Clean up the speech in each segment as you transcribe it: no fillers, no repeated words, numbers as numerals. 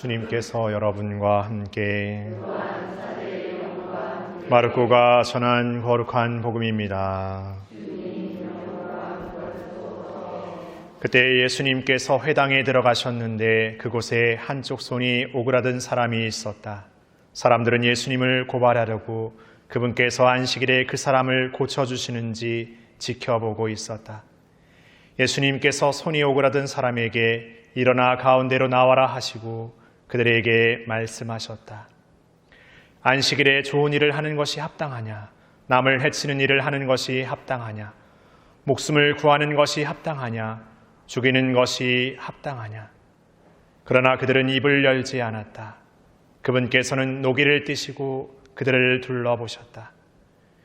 주님께서 여러분과 함께 마르코가 전한 거룩한 복음입니다. 그때 예수님께서 회당에 들어가셨는데 그곳에 한쪽 손이 오그라든 사람이 있었다. 사람들은 예수님을 고발하려고 그분께서 안식일에 그 사람을 고쳐주시는지 지켜보고 있었다. 예수님께서 손이 오그라든 사람에게 일어나 가운데로 나와라 하시고 그들에게 말씀하셨다. 안식일에 좋은 일을 하는 것이 합당하냐? 남을 해치는 일을 하는 것이 합당하냐? 목숨을 구하는 것이 합당하냐? 죽이는 것이 합당하냐? 그러나 그들은 입을 열지 않았다. 그분께서는 노기를 띠시고 그들을 둘러보셨다.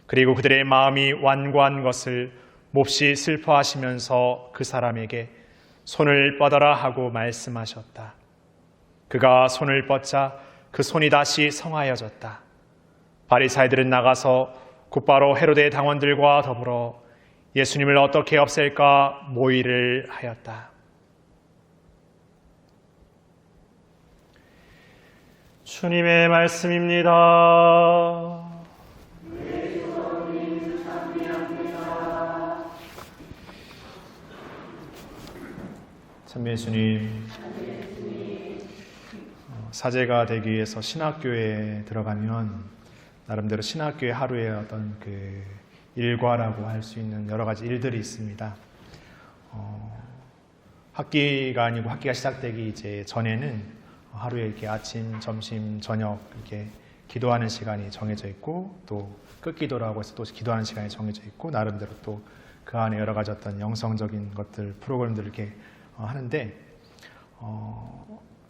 그리고 그들의 마음이 완고한 것을 몹시 슬퍼하시면서 그 사람에게 손을 뻗어라 하고 말씀하셨다. 그가 손을 뻗자 그 손이 다시 성하여졌다. 바리사이들은 나가서 곧바로 헤로데 당원들과 더불어 예수님을 어떻게 없앨까 모의를 하였다. 주님의 말씀입니다. 참 예수님, 사제가 되기 위해서 신학교에 들어가면 나름대로 신학교의 하루의 어떤 그 일과라고 할 수 있는 여러 가지 일들이 있습니다. 학기가 아니고 학기가 시작되기 이제 전에는 하루에 이렇게 아침, 점심, 저녁 이렇게 기도하는 시간이 정해져 있고 또 끝기도라고 해서 또 기도하는 시간이 정해져 있고 나름대로 또 그 안에 여러 가지 어떤 영성적인 것들, 프로그램들을 이렇게 하는데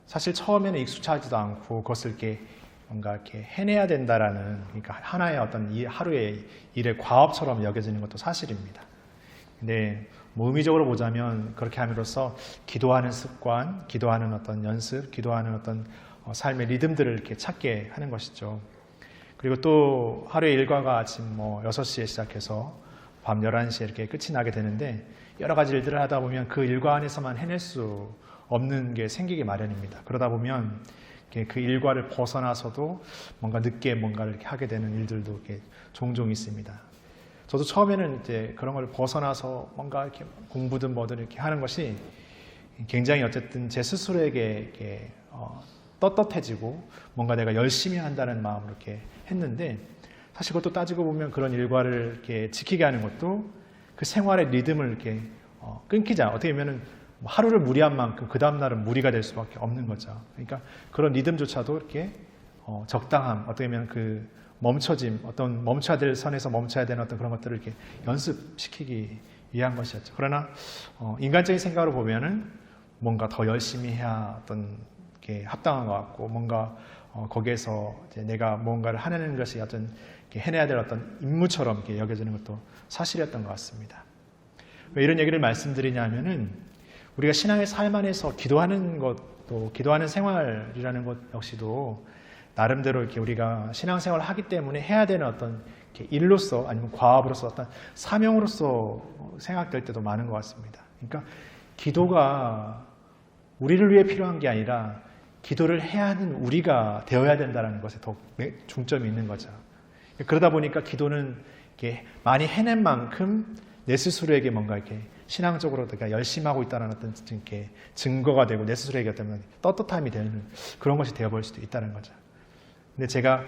사실 처음에는 익숙하지도 않고 그것을 이렇게 뭔가 이렇게 해내야 된다라는 그러니까 하나의 어떤 이 하루의 일의 과업처럼 여겨지는 것도 사실입니다. 근데 뭐 의미적으로 보자면 그렇게 함으로써 기도하는 습관, 기도하는 어떤 연습, 기도하는 어떤 삶의 리듬들을 이렇게 찾게 하는 것이죠. 그리고 또 하루의 일과가 아침 6시에 시작해서 밤 11시에 이렇게 끝이 나게 되는데 여러 가지 일들을 하다 보면 그 일과 안에서만 해낼 수 없는 게 생기기 마련입니다. 그러다 보면 그 일과를 벗어나서도 뭔가 늦게 뭔가를 이렇게 하게 되는 일들도 이렇게 종종 있습니다. 저도 처음에는 이제 그런 걸 벗어나서 뭔가 이렇게 공부든 뭐든 이렇게 하는 것이 굉장히 어쨌든 제 스스로에게 이렇게 떳떳해지고 뭔가 내가 열심히 한다는 마음으로 이렇게 했는데 사실 그것도 따지고 보면 그런 일과를 이렇게 지키게 하는 것도 그 생활의 리듬을 이렇게 끊기자 어떻게 보면은 하루를 무리한 만큼 그 다음날은 무리가 될 수밖에 없는 거죠. 그러니까 그런 리듬조차도 이렇게 적당함, 어떻게 보면 그 멈춰짐, 어떤 멈춰야 될 선에서 멈춰야 되는 어떤 그런 것들을 이렇게 연습시키기 위한 것이었죠. 그러나 인간적인 생각으로 보면은 뭔가 더 열심히 해야 어떤 게 합당한 것 같고 뭔가 거기에서 이제 내가 뭔가를 해내는 것이 어떤 해내야 될 어떤 임무처럼 이렇게 여겨지는 것도 사실이었던 것 같습니다. 왜 이런 얘기를 말씀드리냐면은 우리가 신앙의 삶 안에서 기도하는 것도 기도하는 생활이라는 것 역시도 나름대로 이렇게 우리가 신앙생활을 하기 때문에 해야 되는 어떤 일로서 아니면 과업으로서 어떤 사명으로서 생각될 때도 많은 것 같습니다. 그러니까 기도가 우리를 위해 필요한 게 아니라 기도를 해야 하는 우리가 되어야 된다는 것에 더 중점이 있는 거죠. 그러다 보니까 기도는 이렇게 많이 해낸 만큼 내 스스로에게 뭔가 이렇게 신앙적으로 내가 열심히 하고 있다는 어떤 이렇게 증거가 되고 내 스스로에게 어떤 떳떳함이 되는 그런 것이 되어버릴 수도 있다는 거죠. 근데 제가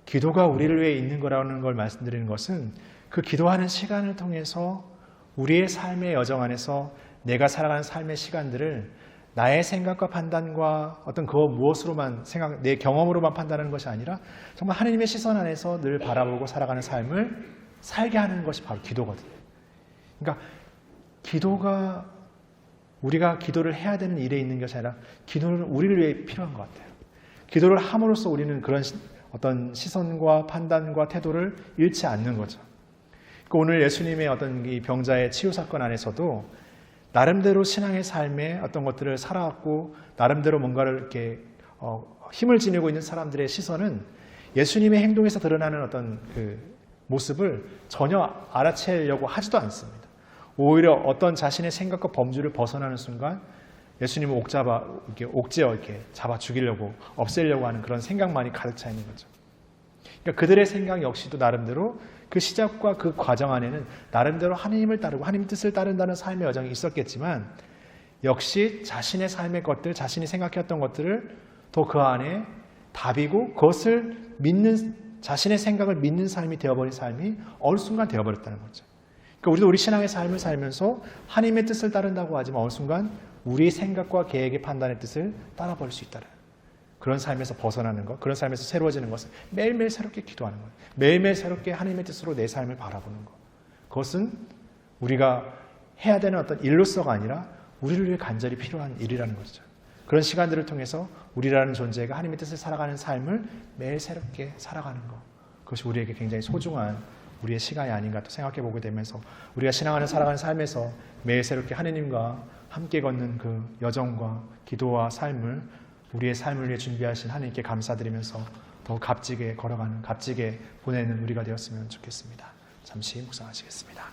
기도가 우리를 위해 있는 거라는 걸 말씀드리는 것은 그 기도하는 시간을 통해서 우리의 삶의 여정 안에서 내가 살아가는 삶의 시간들을 나의 생각과 판단과 어떤 그 무엇으로만 내 경험으로만 판단하는 것이 아니라 정말 하나님의 시선 안에서 늘 바라보고 살아가는 삶을 살게 하는 것이 바로 기도거든요. 그러니까 기도가 우리가 기도를 해야 되는 일에 있는 것이 아니라 기도는 우리를 위해 필요한 것 같아요. 기도를 함으로써 우리는 그런 어떤 시선과 판단과 태도를 잃지 않는 거죠. 그러니까 오늘 예수님의 어떤 이 병자의 치유 사건 안에서도 나름대로 신앙의 삶에 어떤 것들을 살아왔고 나름대로 뭔가를 이렇게 힘을 지니고 있는 사람들의 시선은 예수님의 행동에서 드러나는 어떤 그 모습을 전혀 알아채려고 하지도 않습니다. 오히려 어떤 자신의 생각과 범주를 벗어나는 순간 예수님은 옥죄어 이렇게 잡아 죽이려고 없애려고 하는 그런 생각만이 가득 차 있는 거죠. 그러니까 그들의 생각 역시도 나름대로 그 시작과 그 과정 안에는 나름대로 하나님을 따르고 하나님 뜻을 따른다는 삶의 여정이 있었겠지만 역시 자신의 삶의 것들, 자신이 생각했던 것들을 또 그 안에 답이고 그것을 믿는 자신의 생각을 믿는 삶이 되어버린 삶이 어느 순간 되어버렸다는 거죠. 그러니까 우리도 우리 신앙의 삶을 살면서 하나님의 뜻을 따른다고 하지만 어느 순간 우리의 생각과 계획의 판단의 뜻을 따라버릴 수 있다는 그런 삶에서 벗어나는 것, 그런 삶에서 새로워지는 것은 매일매일 새롭게 기도하는 것, 매일매일 새롭게 하나님의 뜻으로 내 삶을 바라보는 것. 그것은 우리가 해야 되는 어떤 일로서가 아니라 우리를 위해 간절히 필요한 일이라는 거죠. 그런 시간들을 통해서 우리라는 존재가 하나님의 뜻을 살아가는 삶을 매일 새롭게 살아가는 것. 그것이 우리에게 굉장히 소중한 우리의 시간이 아닌가 또 생각해 보게 되면서 우리가 신앙하는 살아가는 삶에서 매일 새롭게 하나님과 함께 걷는 그 여정과 기도와 삶을 우리의 삶을 위해 준비하신 하나님께 감사드리면서 더 값지게 걸어가는, 값지게 보내는 우리가 되었으면 좋겠습니다. 잠시 묵상하시겠습니다.